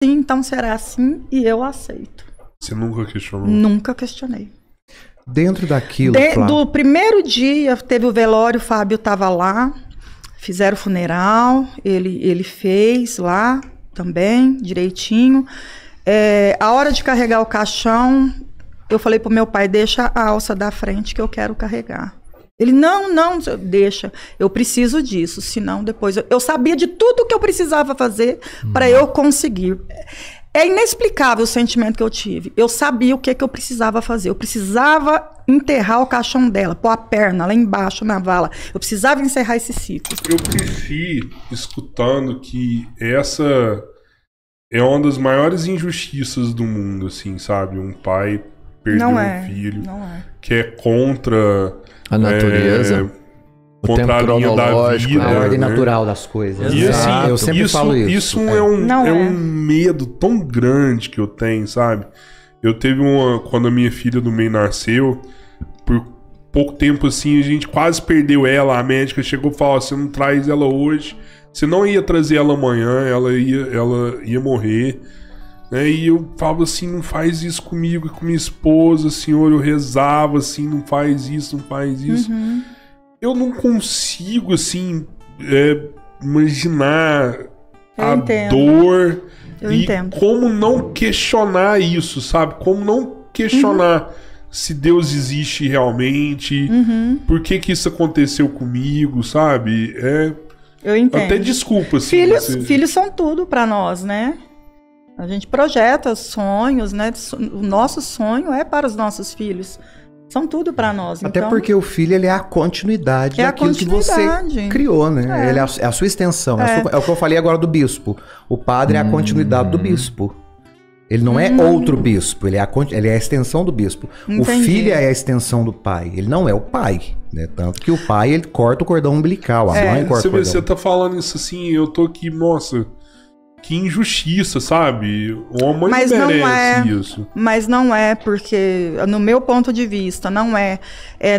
sim, então será assim e eu aceito. Você nunca questionou? Nunca questionei. Dentro daquilo, Do primeiro dia, teve o velório, o Fábio estava lá, fizeram o funeral, ele fez lá também, direitinho. A hora de carregar o caixão, eu falei pro meu pai, deixa a alça da frente que eu quero carregar. Ele, não, deixa, eu preciso disso, senão depois... Eu sabia de tudo que eu precisava fazer para eu conseguir. É inexplicável o sentimento que eu tive. Eu sabia o que eu precisava fazer. Eu precisava enterrar o caixão dela, pôr a perna lá embaixo na vala. Eu precisava encerrar esse ciclo. Eu cresci escutando que essa é uma das maiores injustiças do mundo, assim, sabe? Um pai perder um filho que é contra a natureza. Contra a linha da vida, a ordem né? natural das coisas. E assim, eu sempre falo isso. Isso é um medo tão grande que eu tenho, sabe? Eu teve quando a minha filha do meio nasceu, por pouco tempo assim, a gente quase perdeu ela. A médica chegou e falou: você não traz ela hoje, você não ia trazer ela amanhã, ela ia morrer. Né? E eu falava assim: não faz isso comigo e com minha esposa, Senhor. Eu rezava assim: não faz isso, não faz isso. Eu não consigo, assim, imaginar a dor e como não questionar isso, sabe? Como não questionar se Deus existe realmente, por que isso aconteceu comigo, sabe? Eu entendo. Até desculpa, assim. Filhos são tudo para nós, né? A gente projeta sonhos, né? O nosso sonho é para os nossos filhos. São tudo para nós. Até então, porque o filho, ele é a continuidade daquilo que você criou, né? Ele é a sua extensão. É o que eu falei agora do bispo. O padre é a continuidade do bispo. Ele não é outro bispo, ele é a extensão do bispo. Entendi. O filho é a extensão do pai. Ele não é o pai, né? Tanto que o pai, ele corta o cordão umbilical, a mãe corta o cordão. Você tá falando isso assim, eu tô aqui, nossa... Que injustiça, sabe? Uma mãe não merece isso. Mas não é, porque, no meu ponto de vista, não é.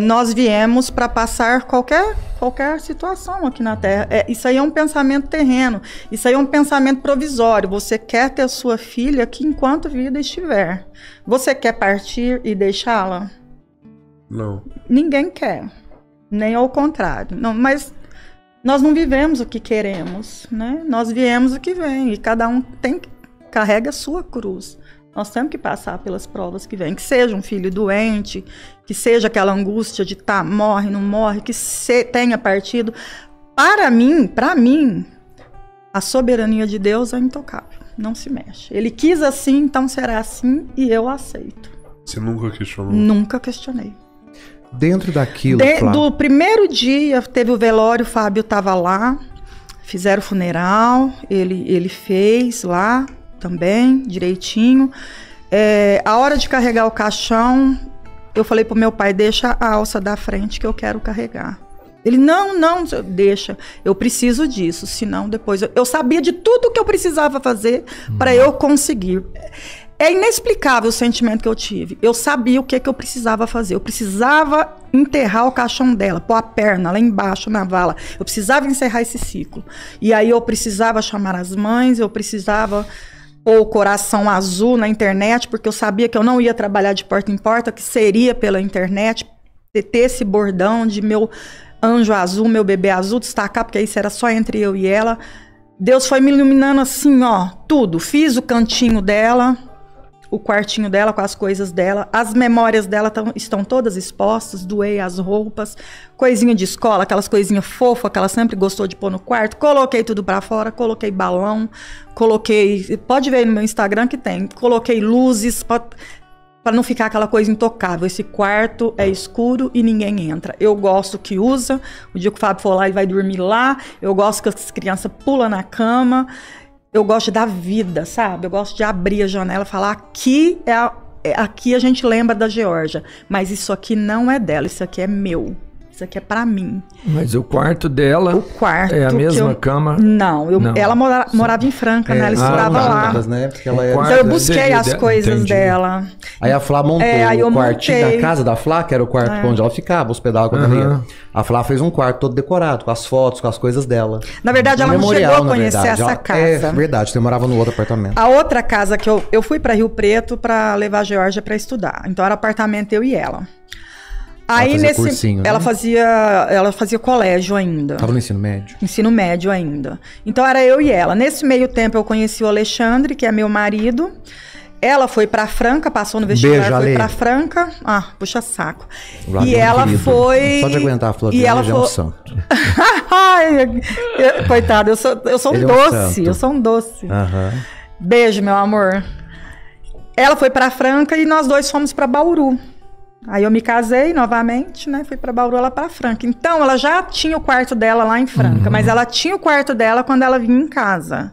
Nós viemos para passar qualquer situação aqui na Terra. Isso aí é um pensamento terreno. Isso aí é um pensamento provisório. Você quer ter a sua filha aqui enquanto vida estiver. Você quer partir e deixá-la? Não. Ninguém quer. Nem ao contrário. Não, mas... Nós não vivemos o que queremos, né? Nós viemos o que vem. E cada um carrega a sua cruz. Nós temos que passar pelas provas que vêm. Que seja um filho doente, que seja aquela angústia de morre, não morre, que tenha partido. Para mim, a soberania de Deus é intocável. Não se mexe. Ele quis assim, então será assim e eu aceito. Você nunca questionou? Nunca questionei. Dentro daquilo, do primeiro dia, teve o velório, o Fábio estava lá, fizeram o funeral, ele fez lá também, direitinho. A hora de carregar o caixão, eu falei pro meu pai, deixa a alça da frente que eu quero carregar. Ele, não, deixa, eu preciso disso, senão depois... Eu sabia de tudo que eu precisava fazer para eu conseguir. É inexplicável o sentimento que eu tive. Eu sabia o que eu precisava fazer. Eu precisava enterrar o caixão dela, pôr a perna lá embaixo na vala. Eu precisava encerrar esse ciclo. E aí eu precisava chamar as mães, eu precisava pôr o coração azul na internet, porque eu sabia que eu não ia trabalhar de porta em porta, que seria pela internet, ter esse bordão de meu anjo azul, meu bebê azul, destacar, porque isso era só entre eu e ela. Deus foi me iluminando assim, ó, tudo. Fiz o cantinho dela, o quartinho dela com as coisas dela, as memórias dela estão todas expostas, doei as roupas, coisinha de escola, aquelas coisinhas fofas que ela sempre gostou de pôr no quarto, coloquei tudo pra fora, coloquei balão, pode ver no meu Instagram que tem, coloquei luzes para não ficar aquela coisa intocável. Esse quarto é escuro e ninguém entra. Eu gosto que usa, o dia que o Fábio for lá ele vai dormir lá, eu gosto que as crianças pulam na cama. Eu gosto da vida, sabe? Eu gosto de abrir a janela e falar, aqui aqui a gente lembra da Geórgia, mas isso aqui não é dela, isso aqui é meu. Isso aqui é pra mim. Mas o quarto dela é a mesma cama? Não, ela morava em Franca, né? Ela estudava lá. Né? Ela então eu busquei as coisas dela. Aí a Flá montou o quartinho da casa da Flá, que era o quarto onde ela ficava, hospedava quando ela ia. A Flá fez um quarto todo decorado, com as fotos, com as coisas dela. Na verdade, ela não chegou a conhecer essa casa. É verdade, você morava no outro apartamento. A outra casa que eu fui pra Rio Preto pra levar a Georgia pra estudar. Então era apartamento eu e ela. Aí ela fazia colégio ainda. Tava no ensino médio. Ensino médio ainda. Então era eu e ela. Nesse meio tempo eu conheci o Alexandre, que é meu marido. Ela foi pra Franca, passou no vestibular, foi pra Franca. Ah, puxa saco. E ela foi... Pode aguentar a flor dele, já é um santo. Coitado, eu sou um doce. Eu sou um doce. Beijo, meu amor. Ela foi pra Franca e nós dois fomos pra Bauru. Aí eu me casei novamente, né? Fui pra Bauru, ela pra Franca. Então, ela já tinha o quarto dela lá em Franca, mas ela tinha o quarto dela quando ela vinha em casa.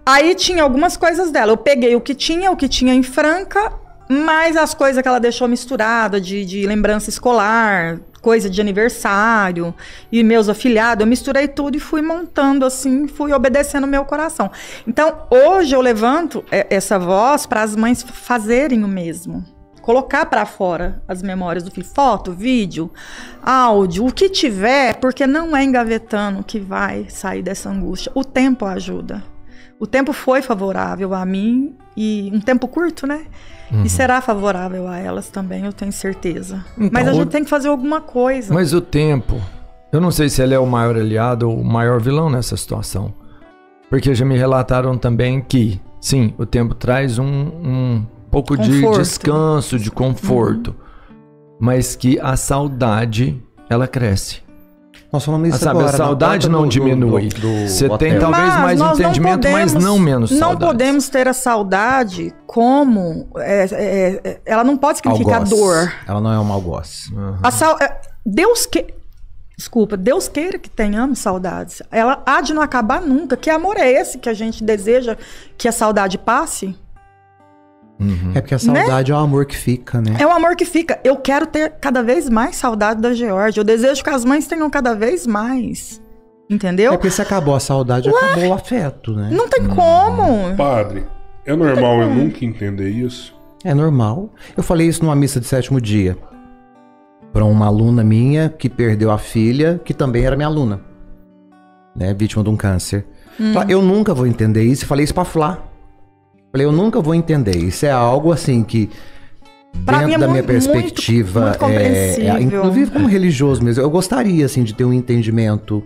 Aí tinha algumas coisas dela. Eu peguei o que tinha em Franca, mais as coisas que ela deixou misturada de lembrança escolar, coisa de aniversário, e meus afilhados. Eu misturei tudo e fui montando assim, fui obedecendo o meu coração. Então, hoje eu levanto essa voz para as mães fazerem o mesmo. Colocar para fora as memórias do filho, foto, vídeo, áudio, o que tiver, porque não é engavetando que vai sair dessa angústia. O tempo ajuda. O tempo foi favorável a mim, e um tempo curto, né? E será favorável a elas também, eu tenho certeza. Então, mas a gente tem que fazer alguma coisa. Mas o tempo, eu não sei se ele é o maior aliado ou o maior vilão nessa situação. Porque já me relataram também que, sim, o tempo traz um pouco de descanso, de conforto, mas que a saudade, ela cresce. Nós falamos isso agora. A saudade não diminui. Você tem talvez mais entendimento, mas não menos saudade. Não podemos ter a saudade como... ela não pode significar dor. Ela não é um algoz. Deus queira que tenhamos saudades. Ela há de não acabar nunca. Que amor é esse que a gente deseja que a saudade passe? É porque a saudade é o amor que fica, né? É o amor que fica. Eu quero ter cada vez mais saudade da Georgia. Eu desejo que as mães tenham cada vez mais. Entendeu? É porque se acabou a saudade, acabou o afeto, né? Não tem como. Padre, é normal eu nunca entender isso? É normal. Eu falei isso numa missa de 7º dia. Para uma aluna minha que perdeu a filha, que também era minha aluna. Né? Vítima de um câncer. Eu nunca vou entender isso. Falei isso pra Flá. Falei, eu nunca vou entender. Isso é algo assim que, dentro da minha perspectiva, muito inclusive como religioso mesmo, eu gostaria assim de ter um entendimento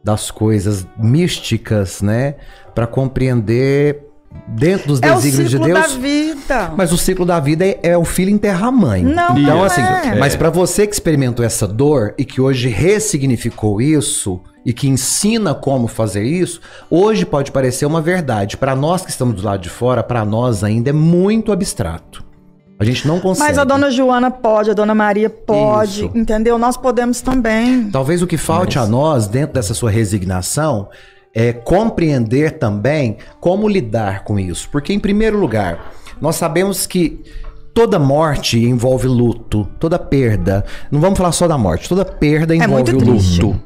das coisas místicas, né, para compreender dentro dos desígnios de Deus. É o ciclo da vida. Mas o ciclo da vida é o filho enterrar a mãe. Não, então, assim, mas para você que experimentou essa dor e que hoje ressignificou isso e que ensina como fazer isso, hoje pode parecer uma verdade. Para nós que estamos do lado de fora, para nós ainda é muito abstrato. A gente não consegue. Mas a dona Joana pode, a dona Maria pode, isso. Entendeu? Nós podemos também. Talvez o que falte a nós, dentro dessa sua resignação, é compreender também como lidar com isso. Porque, em primeiro lugar, nós sabemos que toda morte envolve luto, toda perda. Não vamos falar só da morte, toda perda envolve o luto.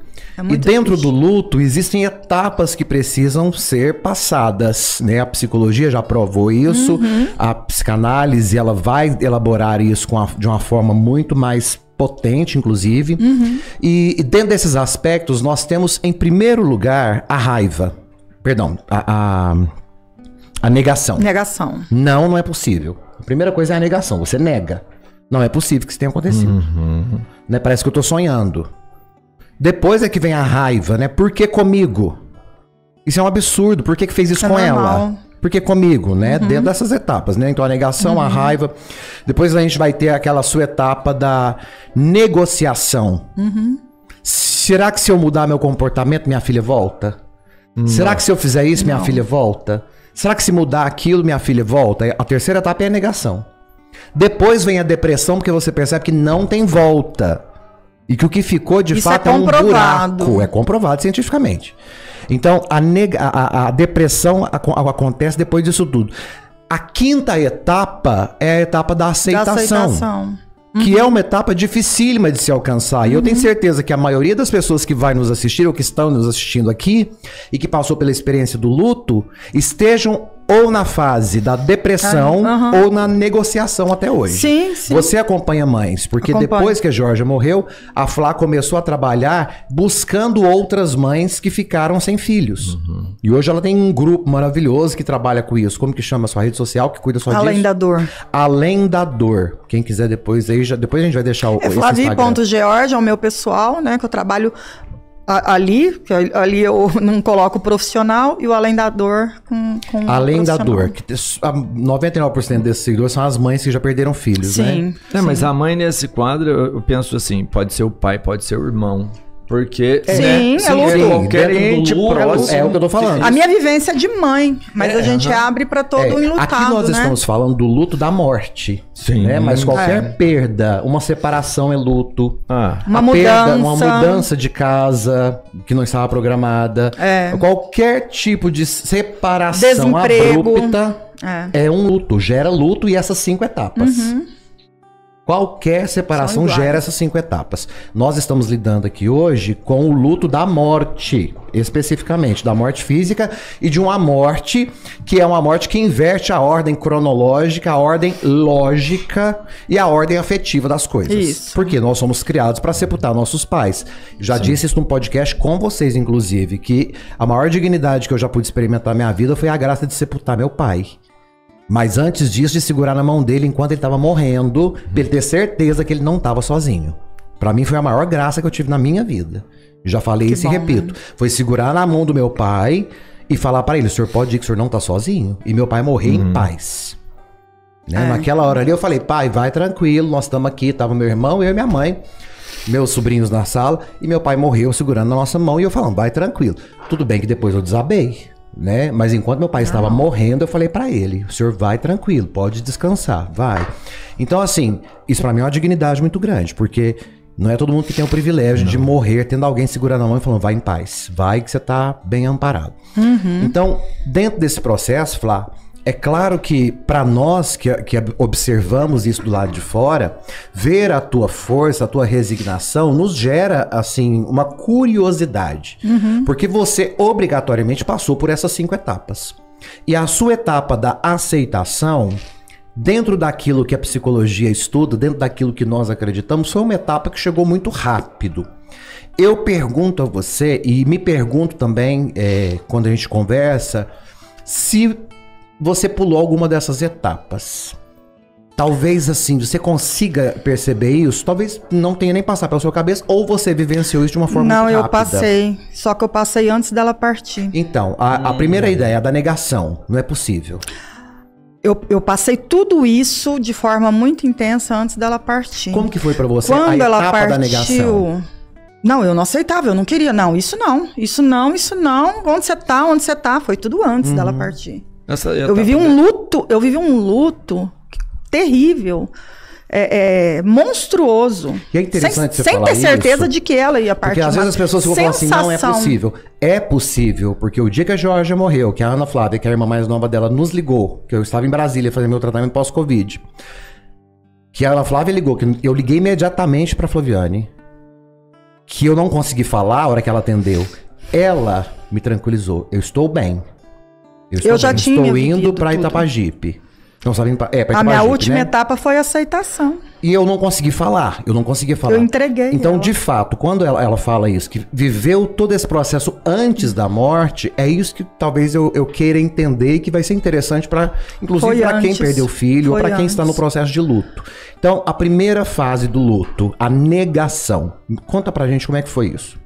E dentro do luto existem etapas que precisam ser passadas, né? A psicologia já provou isso, a psicanálise ela vai elaborar isso de uma forma muito mais potente, inclusive. E dentro desses aspectos nós temos, em primeiro lugar, a raiva. Perdão, a negação. Negação. Não é possível. A primeira coisa é a negação, você nega. Não é possível que isso tenha acontecido. Né? Parece que eu tô sonhando. Depois é que vem a raiva, né? Por que comigo? Isso é um absurdo. Por que fez isso com ela? Por que comigo, né? Dentro dessas etapas, né? Então a negação, a raiva. Depois a gente vai ter aquela sua etapa da negociação. Será que se eu mudar meu comportamento, minha filha volta? Será que se eu fizer isso, minha filha volta? Será que se mudar aquilo, minha filha volta? A terceira etapa é a negação. Depois vem a depressão, porque você percebe que não tem volta. E que o que ficou, de fato, é um buraco. É comprovado cientificamente. Então, a depressão acontece depois disso tudo. A quinta etapa é a etapa da aceitação. que é uma etapa dificílima de se alcançar. E eu tenho certeza que a maioria das pessoas que vai nos assistir ou que estão nos assistindo aqui e que passou pela experiência do luto, estejam ou na fase da depressão ou na negociação até hoje. Sim, sim. Você acompanha mães, porque depois que a Georgia morreu, a Flá começou a trabalhar buscando outras mães que ficaram sem filhos. E hoje ela tem um grupo maravilhoso que trabalha com isso. Como que chama a sua rede social, que cuida só disso? Além da Dor. Além da Dor. Quem quiser depois aí, depois a gente vai deixar o Flavi.Georgia é o meu pessoal, né, que eu trabalho ali, que ali eu não coloco profissional, e o Além da Dor com Além da Dor, que 99% desses seguidores são as mães que já perderam filhos, sim, né? Sim. Mas a mãe nesse quadro, eu penso assim, pode ser o pai, pode ser o irmão. Porque sim, qualquer ente próximo. É o que eu tô falando. A minha vivência é de mãe, mas a gente abre para todo enlutado, aqui nós estamos falando do luto da morte. Sim. Né? Mas qualquer perda, uma separação é luto. Uma mudança de casa que não estava programada. Qualquer tipo de separação abrupta é um luto, gera luto e essas 5 etapas. Qualquer separação gera essas 5 etapas. Nós estamos lidando aqui hoje com o luto da morte, especificamente, da morte física e de uma morte que é uma morte que inverte a ordem cronológica, a ordem lógica e a ordem afetiva das coisas. Isso. Porque nós somos criados para sepultar nossos pais. Já disse isso num podcast com vocês, inclusive, que a maior dignidade que eu já pude experimentar na minha vida foi a graça de sepultar meu pai. Mas antes disso, de segurar na mão dele enquanto ele estava morrendo, pra ele ter certeza que ele não estava sozinho. Pra mim foi a maior graça que eu tive na minha vida. Já falei isso e repito. Foi segurar na mão do meu pai e falar pra ele, o senhor pode ir que o senhor não tá sozinho? E meu pai morrer em paz. Né? Naquela hora ali eu falei, pai, vai tranquilo, nós estamos aqui. Tava meu irmão, eu e minha mãe, meus sobrinhos na sala, e meu pai morreu segurando na nossa mão e eu falando, vai tranquilo. Tudo bem que depois eu desabei. Né? Mas enquanto meu pai estava morrendo, eu falei pra ele, o senhor vai tranquilo, pode descansar, vai. Então assim, isso pra mim é uma dignidade muito grande, porque não é todo mundo que tem o privilégio de morrer tendo alguém segurando a mão e falando, vai em paz, vai que você tá bem amparado. Então, dentro desse processo, Flá, é claro que para nós que observamos isso do lado de fora, ver a tua força, a tua resignação, nos gera, assim, uma curiosidade. Porque você obrigatoriamente passou por essas 5 etapas. E a sua etapa da aceitação, dentro daquilo que a psicologia estuda, dentro daquilo que nós acreditamos, foi uma etapa que chegou muito rápido. Eu pergunto a você, e me pergunto também, quando a gente conversa, se você pulou alguma dessas etapas. Talvez assim, você consiga perceber isso, talvez não tenha nem passado pela sua cabeça, ou você vivenciou isso de uma forma muito rápida. Não, eu passei, só que eu passei antes dela partir. Então, a primeira ideia, a da negação, não é possível. Eu passei tudo isso de forma muito intensa antes dela partir. Como que foi pra você a etapa ela partiu, da negação? Não, eu não aceitava, eu não queria, não, isso não, onde você tá, foi tudo antes dela partir. Eu vivi um luto terrível, monstruoso. E é interessante você sem falar ter certeza isso, de que ela ia partir. Porque às vezes as pessoas vão falar assim, não é possível. É possível, porque o dia que a Georgia morreu, que a Ana Flávia, que é a irmã mais nova dela, nos ligou, que eu estava em Brasília fazendo meu tratamento pós-Covid, que a Ana Flávia ligou, que eu liguei imediatamente pra Flaviane, que eu não consegui falar a hora que ela atendeu. Ela me tranquilizou, eu estou bem. Estou indo para Itapajipe. Não sabia para Itapajipe, a minha última etapa foi a aceitação. E eu não consegui falar, eu entreguei. Então, de fato, quando ela fala isso, que viveu todo esse processo antes da morte, é isso que talvez eu queira entender e que vai ser interessante para, inclusive, para quem perdeu o filho ou para quem está no processo de luto. Então, a primeira fase do luto, a negação. Conta pra gente como é que foi isso.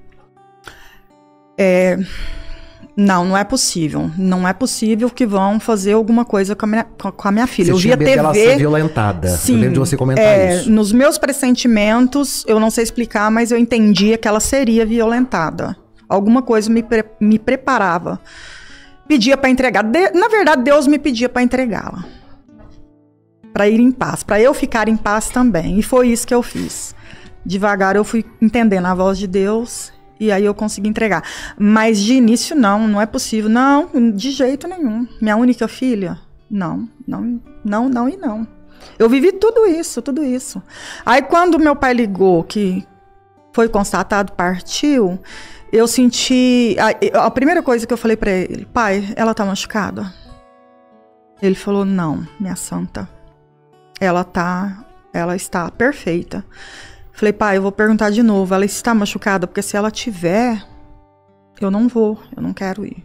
Não é possível. Não é possível que vão fazer alguma coisa com a minha filha. Eu via TV. Ela ser violentada. Sim, eu lembro de você comentar isso. Nos meus pressentimentos, eu não sei explicar, mas eu entendia que ela seria violentada. Alguma coisa me preparava. Pedia para entregar. Na verdade, Deus me pedia para entregá-la. Para ir em paz. Para eu ficar em paz também. E foi isso que eu fiz. Devagar eu fui entendendo a voz de Deus. E aí eu consegui entregar. Mas de início não é possível. Não, de jeito nenhum. Minha única filha? Não. Eu vivi tudo isso, tudo isso. Aí quando meu pai ligou que foi constatado, partiu, eu senti... A primeira coisa que eu falei pra ele, pai, ela tá machucada? Ele falou, não, minha santa. Ela está perfeita. Falei, pai, eu vou perguntar de novo, ela está machucada? Porque se ela tiver, eu não quero ir.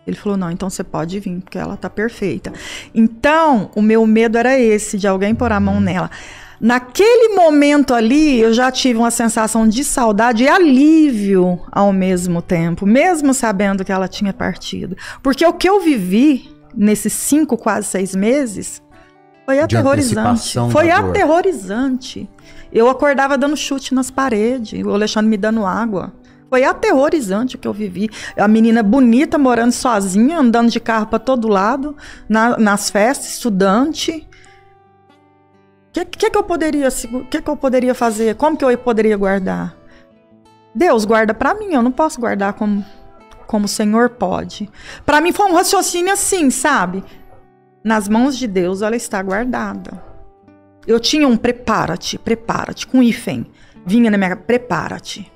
Ele falou, não, então você pode vir, porque ela tá perfeita. Então, o meu medo era esse, de alguém pôr a mão nela. Naquele momento ali, eu já tive uma sensação de saudade e alívio ao mesmo tempo, mesmo sabendo que ela tinha partido. Porque o que eu vivi nesses 5, quase 6 meses, foi aterrorizante. Foi aterrorizante. Eu acordava dando chute nas paredes, o Alexandre me dando água. Foi aterrorizante o que eu vivi. A menina bonita, morando sozinha, andando de carro para todo lado, nas festas, estudante. O que eu poderia fazer? Como que eu poderia guardar? Deus guarda para mim, eu não posso guardar como o Senhor pode. Para mim foi um raciocínio assim, sabe? Nas mãos de Deus ela está guardada. Eu tinha um prepara-te, com hífen. Vinha na minha prepara-te.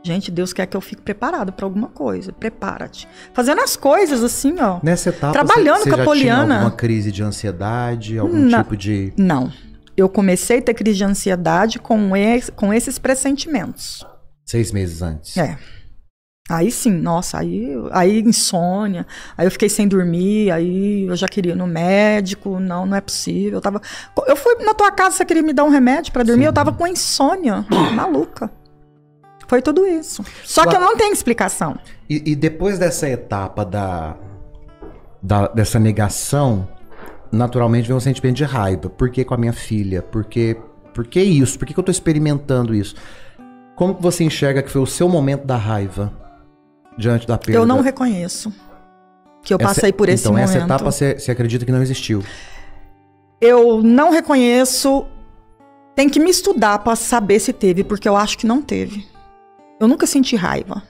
Gente, Deus quer que eu fique preparado para alguma coisa. Prepara-te. Fazendo as coisas assim, ó. Nessa etapa, trabalhando você com a Poliana. Tinha alguma crise de ansiedade? Algum tipo de... Não. Eu comecei a ter crise de ansiedade com esses pressentimentos. 6 meses antes. É. Aí sim, nossa, aí insônia, aí eu fiquei sem dormir, aí eu já queria ir no médico, não é possível. Eu fui na tua casa, você queria me dar um remédio para dormir, sim. Eu tava com insônia, maluca. Foi tudo isso. Só que eu não tenho explicação. E depois dessa etapa dessa negação, naturalmente vem um sentimento de raiva. Por que com a minha filha? Por que isso? Por que eu tô experimentando isso? Como que você enxerga que foi o seu momento da raiva diante da perda? Eu não reconheço que eu passei por esse momento. Então essa etapa você acredita que não existiu? Eu não reconheço. Tem que me estudar para saber se teve, porque eu acho que não teve. Eu nunca senti raiva.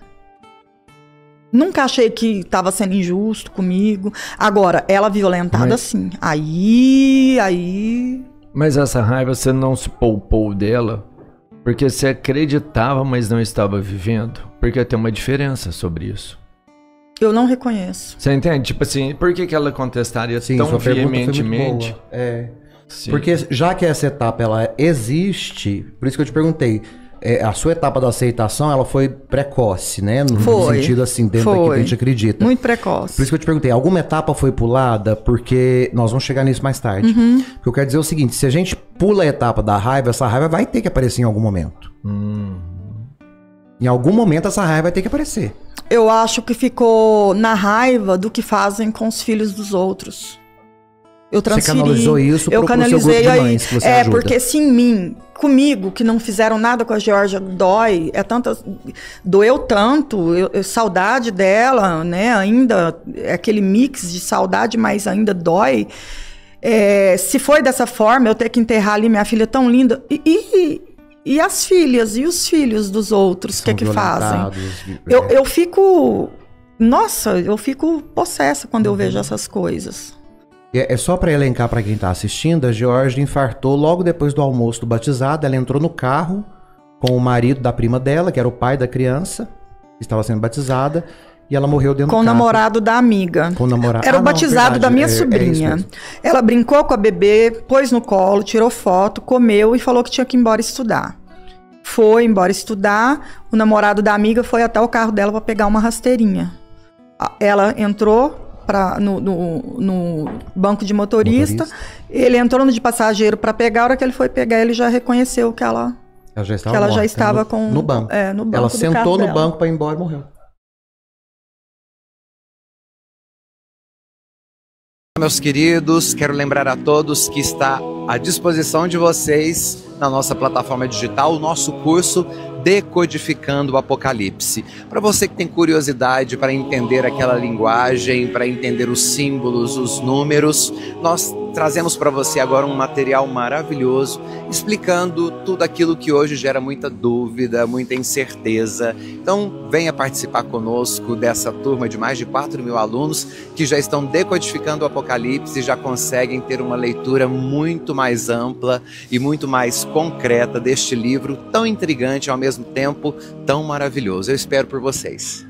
Nunca achei que estava sendo injusto comigo. Agora, ela violentada, sim. Aí... Mas essa raiva você não se poupou dela? Porque você acreditava, mas não estava vivendo? Porque tem uma diferença sobre isso. Eu não reconheço. Você entende? Tipo assim, por que ela contestaria tão veementemente? Sim. Porque já que essa etapa ela existe, por isso que eu te perguntei, a sua etapa da aceitação ela foi precoce, né? No sentido assim, dentro daquilo que a gente acredita. Muito precoce. Por isso que eu te perguntei, alguma etapa foi pulada? Porque nós vamos chegar nisso mais tarde. Uhum. Porque eu quero dizer o seguinte, se a gente pula a etapa da raiva, essa raiva vai ter que aparecer em algum momento. Em algum momento essa raiva vai ter que aparecer. Eu acho que ficou na raiva do que fazem com os filhos dos outros. Eu transferi. Você canalizou isso pro seu grupo de mães que você ajuda. Porque se em mim, comigo, que não fizeram nada com a Georgia, doeu tanto, saudade dela, né, ainda, aquele mix de saudade, mas ainda dói. Se foi dessa forma, eu ter que enterrar ali minha filha tão linda, e as filhas, e os filhos dos outros, o que fazem? Eu fico, nossa, eu fico possessa quando eu vejo essas coisas. É só para elencar para quem está assistindo, a Georgia infartou logo depois do almoço do batizado. Ela entrou no carro com o marido da prima dela, que era o pai da criança, que estava sendo batizada, e ela morreu dentro do carro. Com o namorado da amiga. Com o namorado. Era o batizado da minha sobrinha. Ela brincou com a bebê, pôs no colo, tirou foto, comeu e falou que tinha que ir embora estudar. Foi embora estudar, o namorado da amiga foi até o carro dela para pegar uma rasteirinha. Ela entrou no banco de motorista. Ele entrou no de passageiro para pegar. A hora que ele foi pegar, ele já reconheceu que ela já estava no banco. No banco. Ela sentou no banco para ir embora e morreu. Meus queridos, quero lembrar a todos que está à disposição de vocês na nossa plataforma digital o nosso curso Decodificando o Apocalipse. Para você que tem curiosidade para entender aquela linguagem, para entender os símbolos, os números, nós trazemos para você agora um material maravilhoso, explicando tudo aquilo que hoje gera muita dúvida, muita incerteza. Então, venha participar conosco dessa turma de mais de 4.000 alunos que já estão decodificando o Apocalipse e já conseguem ter uma leitura muito mais ampla e muito mais concreta deste livro tão intrigante e ao mesmo tempo tão maravilhoso. Eu espero por vocês.